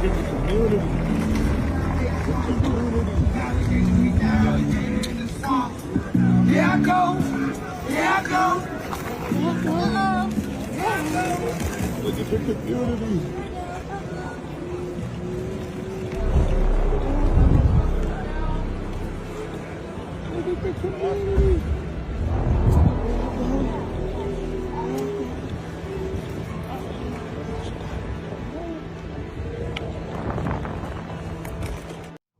get the community. Here I go. Here I go. Look at the community. Look at the community.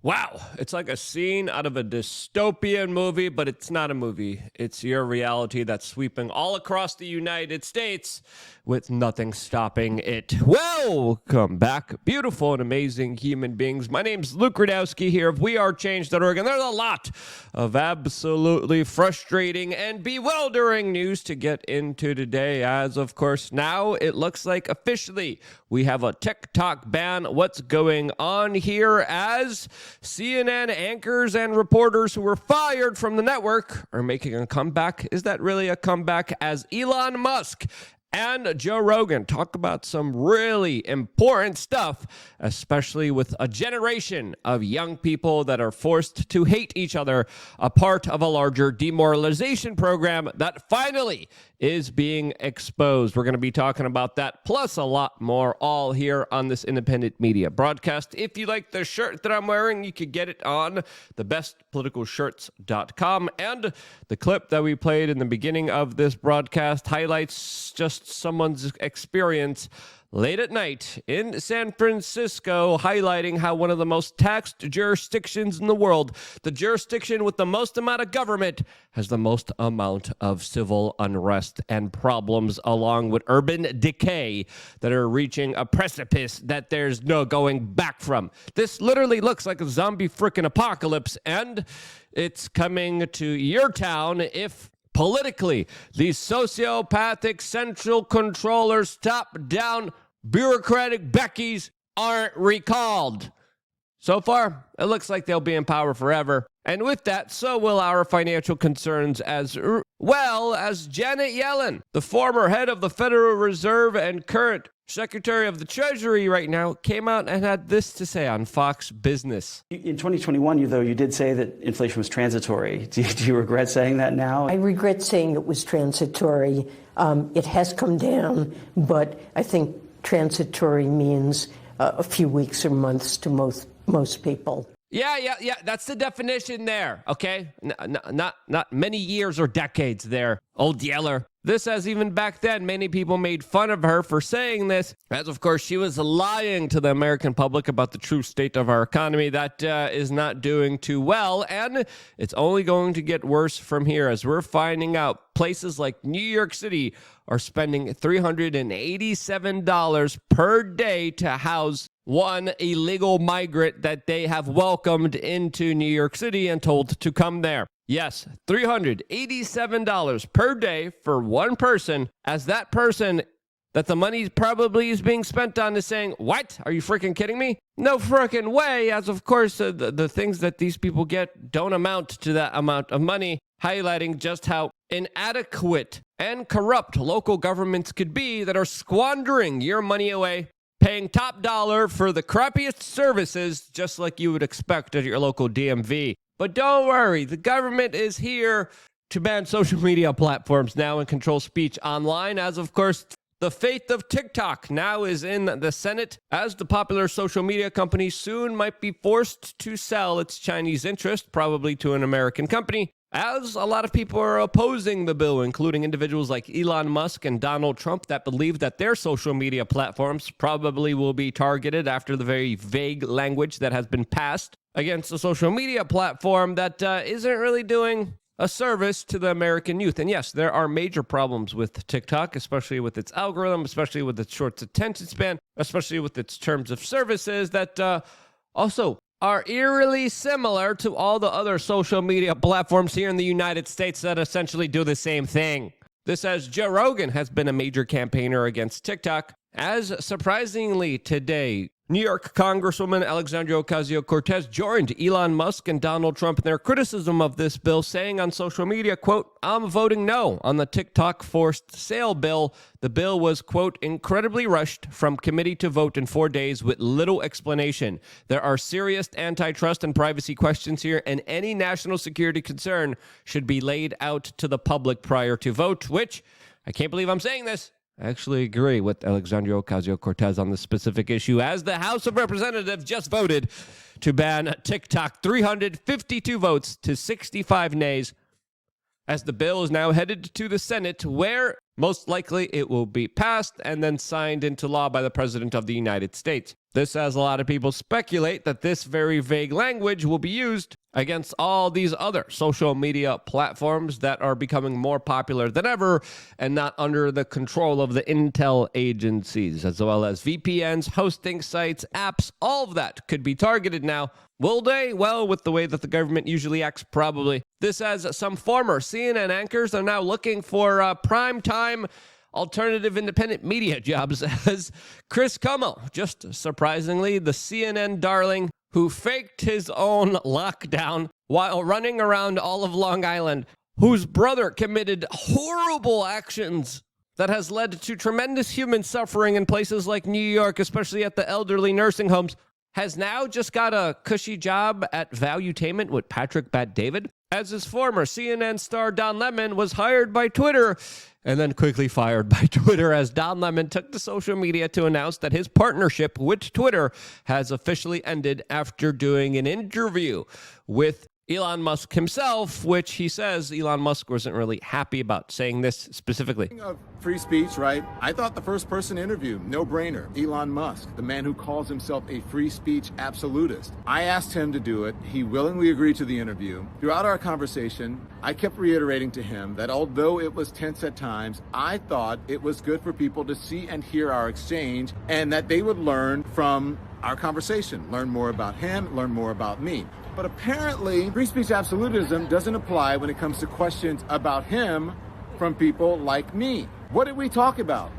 Wow, it's like a scene out of a dystopian movie, but it's not a movie. It's your reality that's sweeping all across the United States with nothing stopping it. Welcome back, beautiful and amazing human beings. My name's Luke Radowski here of WeAreChange.org, and there's a lot of absolutely frustrating and bewildering news to get into today, as of course now it looks like officially we have a TikTok ban. What's going on here as CNN anchors and reporters who were fired from the network are making a comeback? Is that really a comeback? As Elon Musk and Joe Rogan talk about some really important stuff, especially with a generation of young people that are forced to hate each other, a part of a larger demoralization program that finally is being exposed. We're going to be talking about that, plus a lot more, all here on this independent media broadcast. If you like the shirt that I'm wearing, you could get it on thebestpoliticalshirts.com. And the clip that we played in the beginning of this broadcast highlights just someone's experience late at night in San Francisco, highlighting how one of the most taxed jurisdictions in the world, the jurisdiction with the most amount of government, has the most amount of civil unrest and problems, along with urban decay that are reaching a precipice that there's no going back from. This literally looks like a zombie frickin' apocalypse, and it's coming to your town if politically these sociopathic central controllers, top-down bureaucratic Beckys aren't recalled. So far, it looks like they'll be in power forever. And with that, so will our financial concerns, as well as Janet Yellen, the former head of the Federal Reserve and current Secretary of the Treasury right now, came out and had this to say on Fox Business. In 2021, you did say that inflation was transitory. Do you regret saying that now? I regret saying it was transitory. It has come down, but I think transitory means a few weeks or months to most people. Yeah. That's the definition there, okay? Not many years or decades there, old Yeller. This, as even back then, many people made fun of her for saying this, as of course she was lying to the American public about the true state of our economy that is not doing too well, and it's only going to get worse from here, as we're finding out places like New York City are spending $387 per day to house one illegal migrant that they have welcomed into New York City and told to come there. Yes, $387 per day for one person, as that person that the money probably is being spent on is saying, what? Are you freaking kidding me? No freaking way, as of course the things that these people get don't amount to that amount of money, highlighting just how inadequate and corrupt local governments could be that are squandering your money away, paying top dollar for the crappiest services, just like you would expect at your local DMV. But don't worry, the government is here to ban social media platforms now and control speech online, as of course the fate of TikTok now is in the Senate, as the popular social media company soon might be forced to sell its Chinese interest, probably to an American company, as a lot of people are opposing the bill, including individuals like Elon Musk and Donald Trump that believe that their social media platforms probably will be targeted after the very vague language that has been passed against a social media platform that isn't really doing a service to the American youth. And yes, there are major problems with TikTok, especially with its algorithm, especially with its short attention span, especially with its terms of services that also are eerily similar to all the other social media platforms here in the United States that essentially do the same thing. This, as Joe Rogan has been a major campaigner against TikTok, as surprisingly today, New York Congresswoman Alexandria Ocasio-Cortez joined Elon Musk and Donald Trump in their criticism of this bill, saying on social media, quote, "I'm voting no on the TikTok forced sale bill. The bill was, quote, incredibly rushed from committee to vote in 4 days with little explanation. There are serious antitrust and privacy questions here, and any national security concern should be laid out to the public prior to vote," which, I can't believe I'm saying this, I actually agree with Alexandria Ocasio-Cortez on this specific issue, as the House of Representatives just voted to ban TikTok, 352 votes to 65 nays, as the bill is now headed to the Senate, where most likely it will be passed and then signed into law by the President of the United States. This has a lot of people speculate that this very vague language will be used against all these other social media platforms that are becoming more popular than ever and not under the control of the intel agencies, as well as VPNs, hosting sites, apps. All of that could be targeted now. Will they? Well, with the way that the government usually acts, probably. This, as some former CNN anchors are now looking for prime time alternative independent media jobs, as Chris Cuomo, just surprisingly, the CNN darling who faked his own lockdown while running around all of Long Island, whose brother committed horrible actions that has led to tremendous human suffering in places like New York, especially at the elderly nursing homes, has now just got a cushy job at Valuetainment with Patrick Bet-David, as his former CNN star Don Lemon was hired by Twitter and then quickly fired by Twitter, as Don Lemon took to social media to announce that his partnership with Twitter has officially ended after doing an interview with Elon Musk himself, which he says Elon Musk wasn't really happy about, saying this specifically. Speaking of free speech, right? I thought the first person interviewed, no brainer, Elon Musk, the man who calls himself a free speech absolutist. I asked him to do it. He willingly agreed to the interview. Throughout our conversation, I kept reiterating to him that although it was tense at times, I thought it was good for people to see and hear our exchange and that they would learn from our conversation, learn more about him, learn more about me. But apparently, free speech absolutism doesn't apply when it comes to questions about him from people like me. What did we talk about?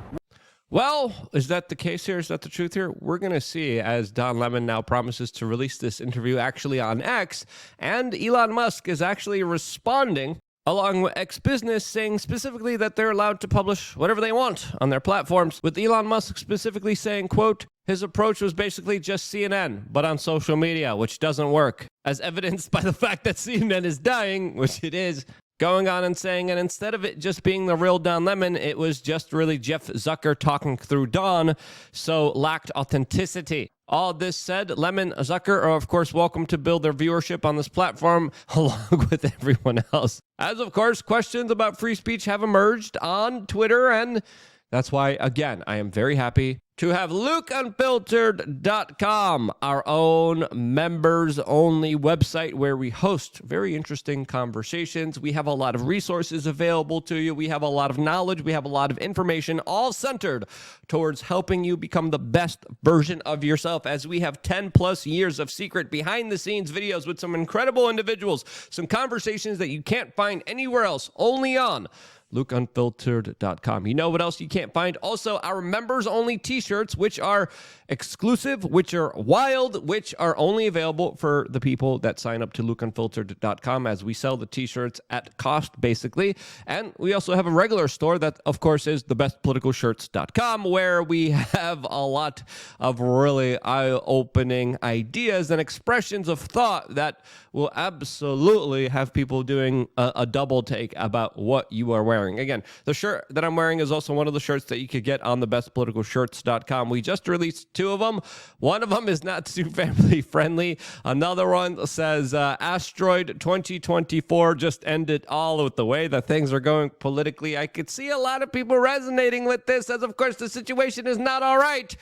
Well, is that the case here? Is that the truth here? We're going to see, as Don Lemon now promises to release this interview actually on X, and Elon Musk is actually responding along with X Business, saying specifically that they're allowed to publish whatever they want on their platforms, with Elon Musk specifically saying, quote, his approach was basically just CNN, but on social media, which doesn't work, as evidenced by the fact that CNN is dying, which it is, going on and saying, and instead of it just being the real Don Lemon, it was just really Jeff Zucker talking through Don, so lacked authenticity. All this said, Lemon, Zucker are, of course, welcome to build their viewership on this platform along with everyone else. As, of course, questions about free speech have emerged on Twitter, and that's why, again, I am very happy to have LukeUnfiltered.com, our own members-only website where we host very interesting conversations. We have a lot of resources available to you. We have a lot of knowledge. We have a lot of information, all centered towards helping you become the best version of yourself, as we have 10-plus years of secret behind-the-scenes videos with some incredible individuals, some conversations that you can't find anywhere else, only on LukeUnfiltered.com. You know what else you can't find? Also, our members-only t-shirts, which are exclusive, which are wild, which are only available for the people that sign up to LukeUnfiltered.com, as we sell the t-shirts at cost, basically. And we also have a regular store that, of course, is thebestpoliticalshirts.com, where we have a lot of really eye-opening ideas and expressions of thought that will absolutely have people doing a double take about what you are wearing. Again, the shirt that I'm wearing is also one of the shirts that you could get on thebestpoliticalshirts.com. We just released 2 of them. One of them is not too family friendly. Another one says Asteroid 2024 just ended, all with the way that things are going politically. I could see a lot of people resonating with this, as of course the situation is not all right.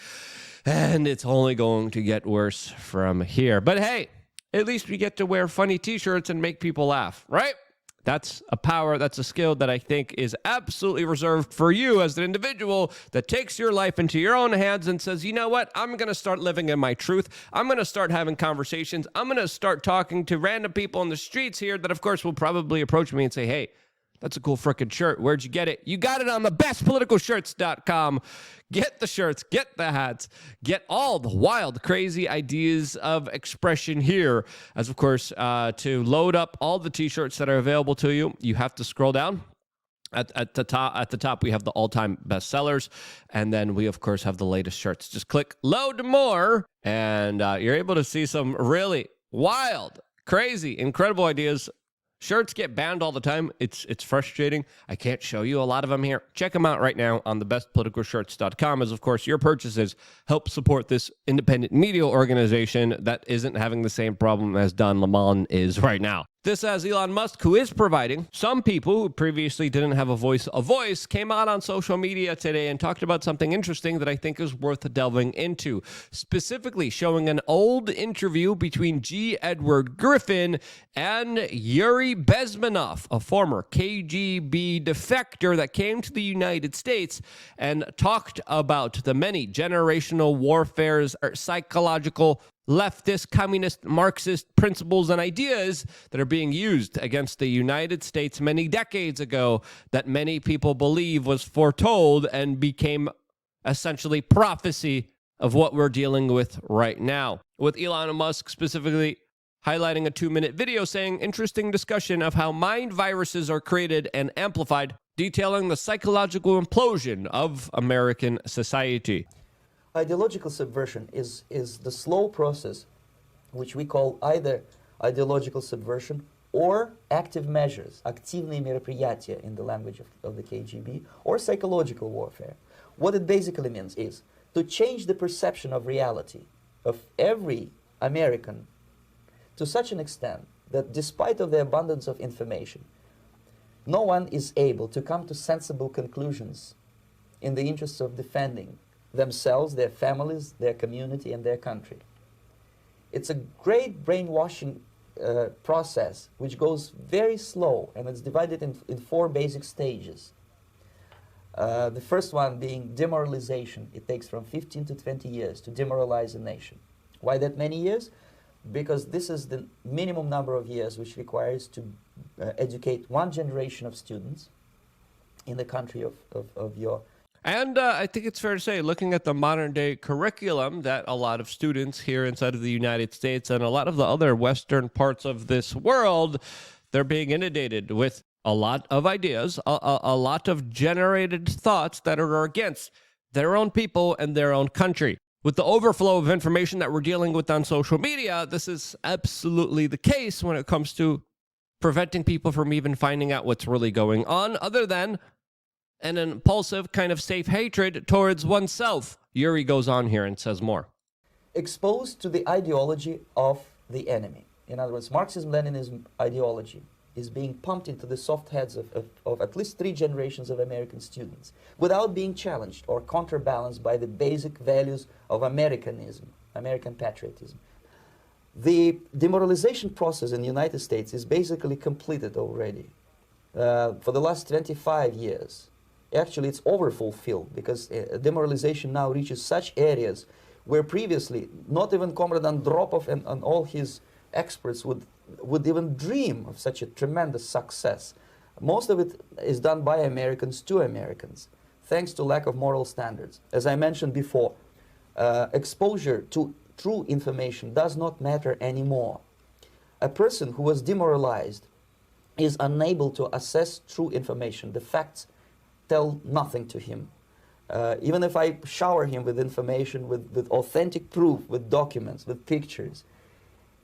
And it's only going to get worse from here. But hey, at least we get to wear funny t-shirts and make people laugh, right? That's a power, that's a skill that I think is absolutely reserved for you as an individual that takes your life into your own hands and says, you know what, I'm going to start living in my truth. I'm going to start having conversations. I'm going to start talking to random people in the streets here that, of course, will probably approach me and say, hey, That's a cool frickin' shirt. Where'd you get it? You got it on the bestpoliticalshirts.com. Get the shirts, get the hats, get all the wild, crazy ideas of expression here. As of course, to load up all the t-shirts that are available to you, you have to scroll down. At the top, we have the all-time bestsellers, and then we, of course, have the latest shirts. Just click load more, and you're able to see some really wild, crazy, incredible ideas. Shirts get banned all the time. It's frustrating. I can't show you a lot of them here. Check them out right now on thebestpoliticalshirts.com, as, of course, your purchases help support this independent media organization that isn't having the same problem as Don Lemon is right now. This as Elon Musk, who is providing some people who previously didn't have a voice, came out on social media today and talked about something interesting that I think is worth delving into, specifically showing an old interview between G. Edward Griffin and Yuri Bezmenov, a former KGB defector that came to the United States and talked about the many generational warfares, or psychological leftist, communist, Marxist principles and ideas that are being used against the United States many decades ago that many people believe was foretold and became essentially prophecy of what we're dealing with right now. With Elon Musk specifically highlighting a 2-minute video saying, interesting discussion of how mind viruses are created and amplified, detailing the psychological implosion of American society. Ideological subversion is the slow process which we call either ideological subversion or active measures, активные мероприятия in the language of the KGB, or psychological warfare. What it basically means is to change the perception of reality of every American to such an extent that despite of the abundance of information, no one is able to come to sensible conclusions in the interests of defending themselves, their families, their community, and their country. It's a great brainwashing process which goes very slow, and it's divided in 4 basic stages. The first one being demoralization. It takes from 15 to 20 years to demoralize a nation. Why that many years? Because this is the minimum number of years which requires to educate 1 generation of students in the country of your. And I think it's fair to say, looking at the modern day curriculum that a lot of students here inside of the United States and a lot of the other Western parts of this world, they're being inundated with a lot of ideas, a lot of generated thoughts that are against their own people and their own country. With the overflow of information that we're dealing with on social media, this is absolutely the case when it comes to preventing people from even finding out what's really going on, other than an impulsive kind of safe hatred towards oneself. Yuri goes on here and says more. Exposed to the ideology of the enemy. In other words, Marxism-Leninism ideology is being pumped into the soft heads of at least 3 generations of American students without being challenged or counterbalanced by the basic values of Americanism, American patriotism. The demoralization process in the United States is basically completed already. For the last 25 years, actually it's overfulfilled, because demoralization now reaches such areas where previously not even Comrade Andropov and all his experts would even dream of such a tremendous success. Most of it is done by Americans to Americans, thanks to lack of moral standards. As I mentioned before, exposure to true information does not matter anymore. A person who was demoralized is unable to assess true information. The facts tell nothing to him. Even if I shower him with information, with authentic proof, with documents, with pictures,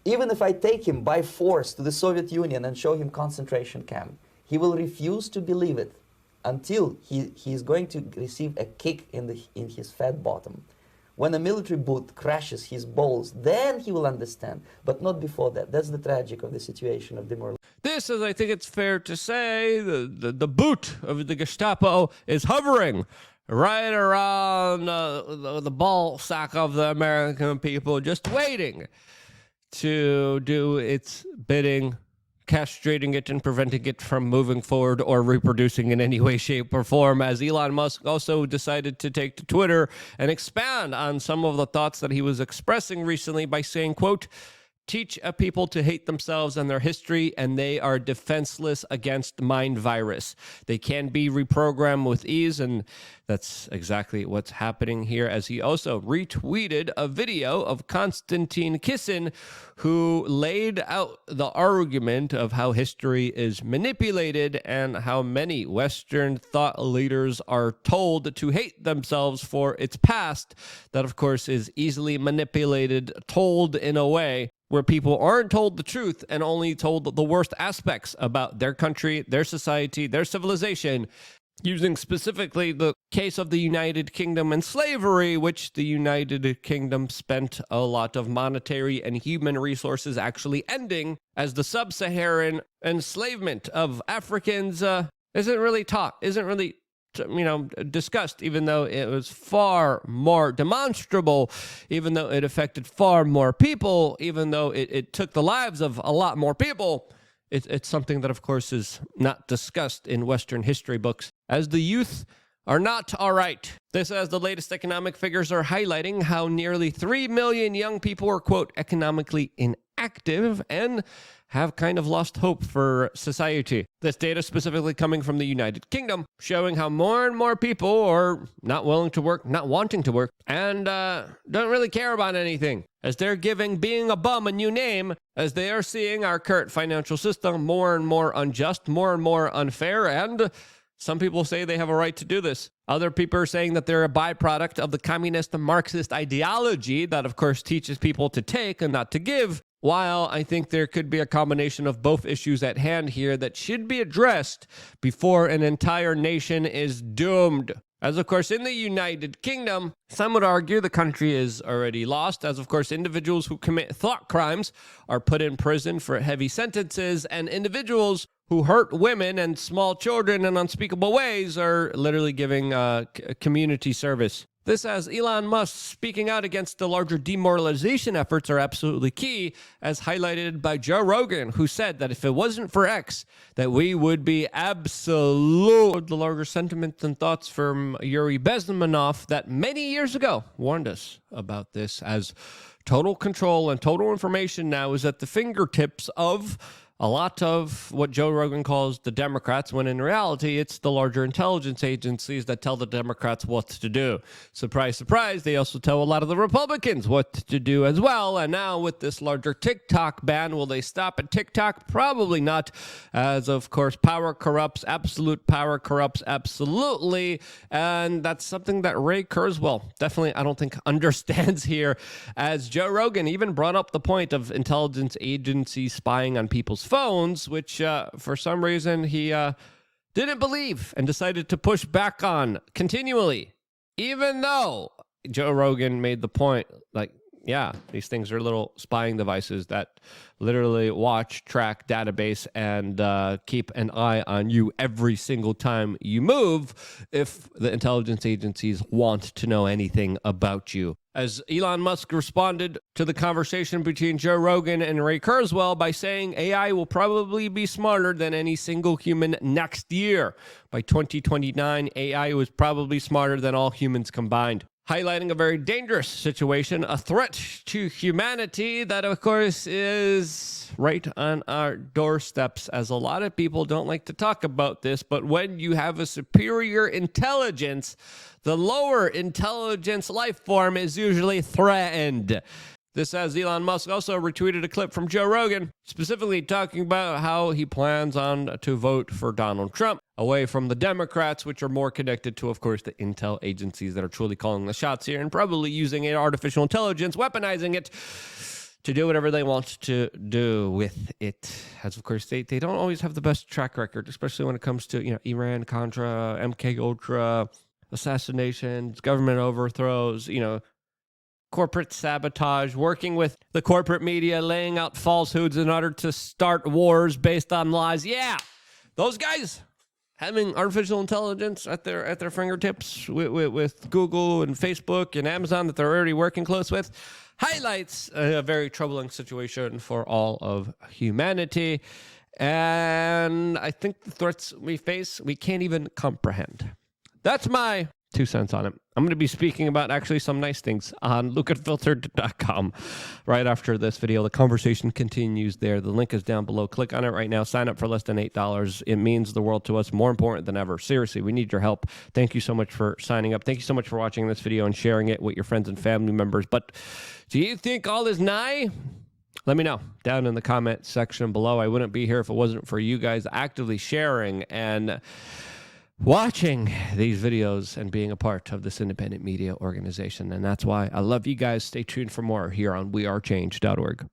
even if I take him by force to the Soviet Union and show him concentration camp, he will refuse to believe it until he is going to receive a kick in his fat bottom. When a military boot crashes his balls, then he will understand, but not before that. That's the tragic of the situation of demoralization. This, as I think it's fair to say, the boot of the Gestapo is hovering right around the ball sack of the American people, just waiting to do its bidding, castrating it and preventing it from moving forward or reproducing in any way, shape, or form, as Elon Musk also decided to take to Twitter and expand on some of the thoughts that he was expressing recently by saying, quote, teach a people to hate themselves and their history, and they are defenseless against mind virus. They can be reprogrammed with ease, and that's exactly what's happening here, as he also retweeted a video of Konstantin Kisin, who laid out the argument of how history is manipulated and how many Western thought leaders are told to hate themselves for its past that, of course, is easily manipulated, told in a way where people aren't told the truth and only told the worst aspects about their country, their society, their civilization, using specifically the case of the United Kingdom and slavery, which the United Kingdom spent a lot of monetary and human resources actually ending, as the sub-Saharan enslavement of Africans isn't really taught, isn't really discussed, even though it was far more demonstrable, even though it affected far more people, even though it took the lives of a lot more people. It's something that, of course, is not discussed in Western history books, as the youth are not all right. This, as the latest economic figures are highlighting how nearly 3 million young people are, quote, economically inactive and have kind of lost hope for society. This data specifically coming from the United Kingdom, showing how more and more people are not willing to work, not wanting to work, and don't really care about anything, as they're giving being a bum a new name, as they are seeing our current financial system more and more unjust, more and more unfair, and some people say they have a right to do this. Other people are saying that they're a byproduct of the communist and Marxist ideology that, of course, teaches people to take and not to give. While I think there could be a combination of both issues at hand here that should be addressed before an entire nation is doomed. As, of course, in the United Kingdom, some would argue the country is already lost, as, of course, individuals who commit thought crimes are put in prison for heavy sentences, and individuals who hurt women and small children in unspeakable ways are literally giving community service. This, as Elon Musk speaking out against the larger demoralization efforts, are absolutely key, as highlighted by Joe Rogan, who said that if it wasn't for X, that we would be absolute. The larger sentiments and thoughts from Yuri Bezmenov that many years ago warned us about this, as total control and total information now is at the fingertips of a lot of what Joe Rogan calls the Democrats, when in reality, it's the larger intelligence agencies that tell the Democrats what to do. Surprise, surprise, they also tell a lot of the Republicans what to do as well. And now with this larger TikTok ban, will they stop at TikTok? Probably not, as of course, power corrupts, absolute power corrupts absolutely. And that's something that Ray Kurzweil definitely, I don't think, understands here, as Joe Rogan even brought up the point of intelligence agencies spying on people's phones, which for some reason he didn't believe and decided to push back on continually, even though Joe Rogan made the point, like, yeah, these things are little spying devices that literally watch, track, database, and keep an eye on you every single time you move if the intelligence agencies want to know anything about you. As Elon Musk responded to the conversation between Joe Rogan and Ray Kurzweil by saying AI will probably be smarter than any single human next year. By 2029, AI was probably smarter than all humans combined, highlighting a very dangerous situation, a threat to humanity that, of course, is right on our doorsteps, as a lot of people don't like to talk about this. But when you have a superior intelligence, the lower intelligence life form is usually threatened. This, as Elon Musk also retweeted a clip from Joe Rogan, specifically talking about how he plans on to vote for Donald Trump, away from the Democrats, which are more connected to, of course, the intel agencies that are truly calling the shots here and probably using artificial intelligence, weaponizing it to do whatever they want to do with it. As, of course, they don't always have the best track record, especially when it comes to, Iran, Contra, MK Ultra, assassinations, government overthrows, corporate sabotage, working with the corporate media, laying out falsehoods in order to start wars based on lies. Yeah, those guys having artificial intelligence at their fingertips with Google and Facebook and Amazon that they're already working close with highlights a very troubling situation for all of humanity. And I think the threats we face, we can't even comprehend. That's my 2 cents on it. I'm going to be speaking about actually some nice things on lookatfiltered.com right after this video. The conversation continues there. The link is down below. Click on it right now. Sign up for less than $8. It means the world to us, more important than ever. Seriously, we need your help. Thank you so much for signing up. Thank you so much for watching this video and sharing it with your friends and family members. But do you think all is nigh? Let me know down in the comment section below. I wouldn't be here if it wasn't for you guys actively sharing and watching these videos and being a part of this independent media organization. And that's why I love you guys. Stay tuned for more here on wearechange.org.